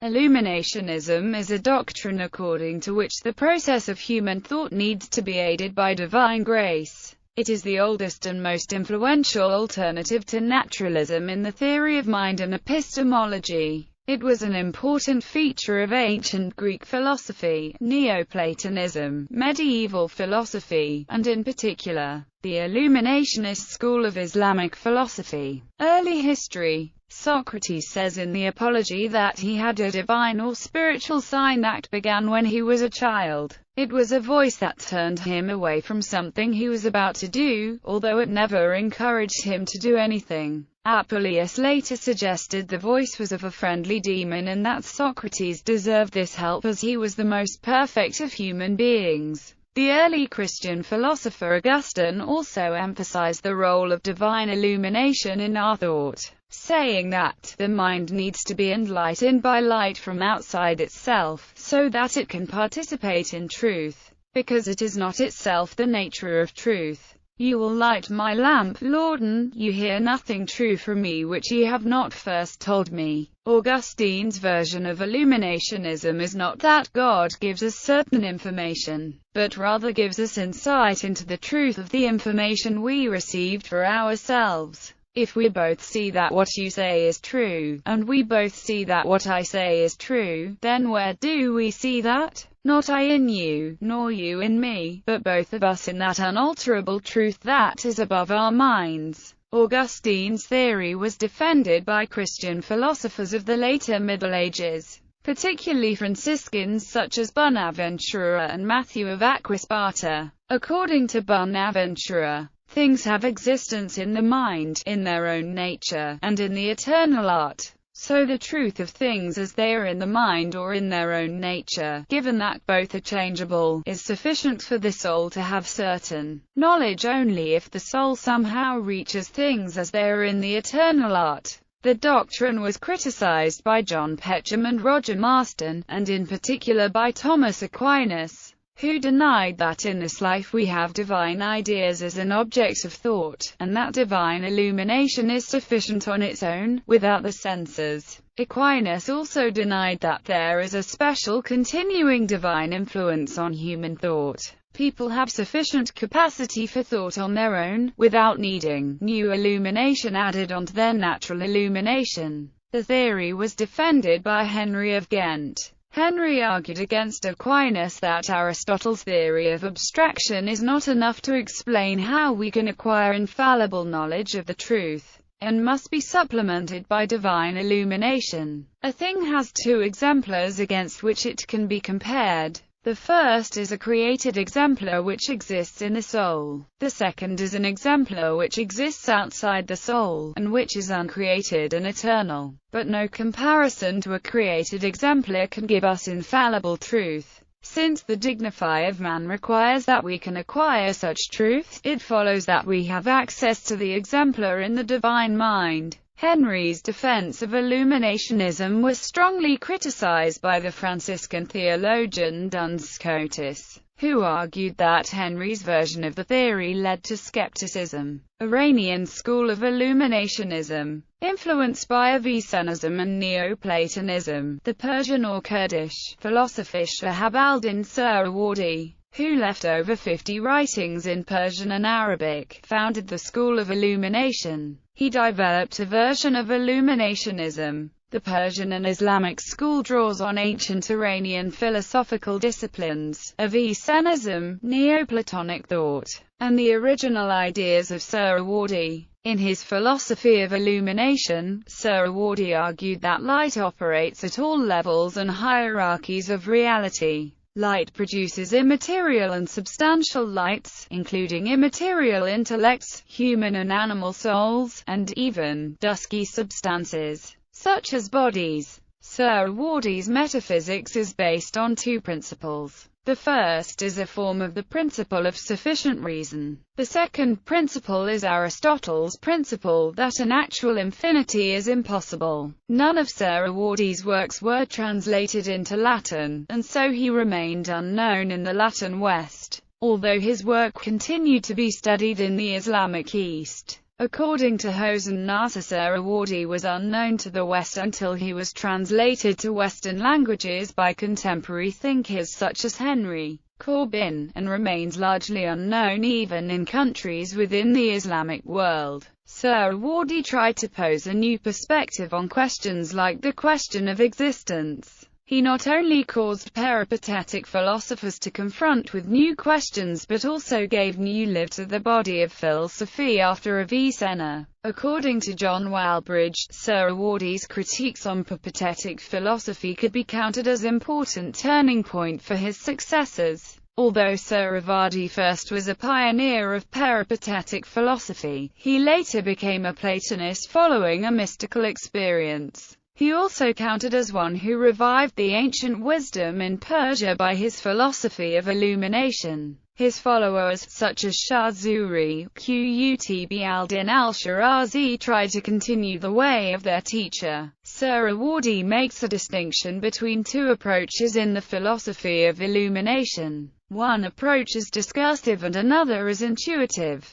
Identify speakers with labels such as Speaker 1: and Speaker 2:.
Speaker 1: Illuminationism is a doctrine according to which the process of human thought needs to be aided by divine grace. It is the oldest and most influential alternative to naturalism in the theory of mind and epistemology. It was an important feature of ancient Greek philosophy, Neoplatonism, medieval philosophy, and in particular, the Illuminationist school of Islamic philosophy. Early history. Socrates says in the Apology that he had a divine or spiritual sign that began when he was a child. It was a voice that turned him away from something he was about to do, although it never encouraged him to do anything. Apuleius later suggested the voice was of a friendly demon and that Socrates deserved this help as he was the most perfect of human beings. The early Christian philosopher Augustine also emphasized the role of divine illumination in our thought, saying that the mind needs to be enlightened by light from outside itself, so that it can participate in truth, because it is not itself the nature of truth. You will light my lamp, Lord, and you hear nothing true from me which ye have not first told me. Augustine's version of Illuminationism is not that God gives us certain information, but rather gives us insight into the truth of the information we received for ourselves. If we both see that what you say is true, and we both see that what I say is true, then where do we see that? Not I in you, nor you in me, but both of us in that unalterable truth that is above our minds. Augustine's theory was defended by Christian philosophers of the later Middle Ages, particularly Franciscans such as Bonaventura and Matthew of Aquisparta. According to Bonaventura, things have existence in the mind, in their own nature, and in the eternal art. So the truth of things as they are in the mind or in their own nature, given that both are changeable, is sufficient for the soul to have certain knowledge only if the soul somehow reaches things as they are in the eternal art. The doctrine was criticized by John Petcham and Roger Marston, and in particular by Thomas Aquinas, who denied that in this life we have divine ideas as an object of thought, and that divine illumination is sufficient on its own, without the senses. Aquinas also denied that there is a special continuing divine influence on human thought. People have sufficient capacity for thought on their own, without needing new illumination added onto their natural illumination. The theory was defended by Henry of Ghent. Henry argued against Aquinas that Aristotle's theory of abstraction is not enough to explain how we can acquire infallible knowledge of the truth, and must be supplemented by divine illumination. A thing has two exemplars against which it can be compared. The first is a created exemplar which exists in the soul. The second is an exemplar which exists outside the soul, and which is uncreated and eternal. But no comparison to a created exemplar can give us infallible truth. Since the dignifier of man requires that we can acquire such truth, it follows that we have access to the exemplar in the divine mind. Henry's defense of Illuminationism was strongly criticized by the Franciscan theologian Duns Scotus, who argued that Henry's version of the theory led to skepticism. Iranian school of Illuminationism, influenced by Avicennism and Neoplatonism. The Persian or Kurdish philosopher Shahab al-Din Suhrawardi, who left over 50 writings in Persian and Arabic, founded the school of Illumination. He developed a version of Illuminationism. The Persian and Islamic school draws on ancient Iranian philosophical disciplines, Avicennism, Neoplatonic thought, and the original ideas of Suhrawardi. In his philosophy of illumination, Suhrawardi argued that light operates at all levels and hierarchies of reality. Light produces immaterial and substantial lights, including immaterial intellects, human and animal souls, and even dusky substances, such as bodies. Suhrawardi's metaphysics is based on two principles. The first is a form of the principle of sufficient reason. The second principle is Aristotle's principle that an actual infinity is impossible. None of Suhrawardi's works were translated into Latin, and so he remained unknown in the Latin West, although his work continued to be studied in the Islamic East. According to Hosen, Sahrawardi was unknown to the West until he was translated to Western languages by contemporary thinkers such as Henry Corbin, and remains largely unknown even in countries within the Islamic world. Sahrawardi tried to pose a new perspective on questions like the question of existence. He not only caused peripatetic philosophers to confront with new questions but also gave new life to the body of philosophy after Avicenna. According to John Walbridge, Sahrawardi's critiques on peripatetic philosophy could be counted as an important turning point for his successors. Although Sahrawardi first was a pioneer of peripatetic philosophy, he later became a Platonist following a mystical experience. He also counted as one who revived the ancient wisdom in Persia by his philosophy of illumination. His followers, such as Shah Zuri, Qutb al-Din al-Shirazi, tried to continue the way of their teacher. Sahrawardi makes a distinction between two approaches in the philosophy of illumination. One approach is discursive and another is intuitive.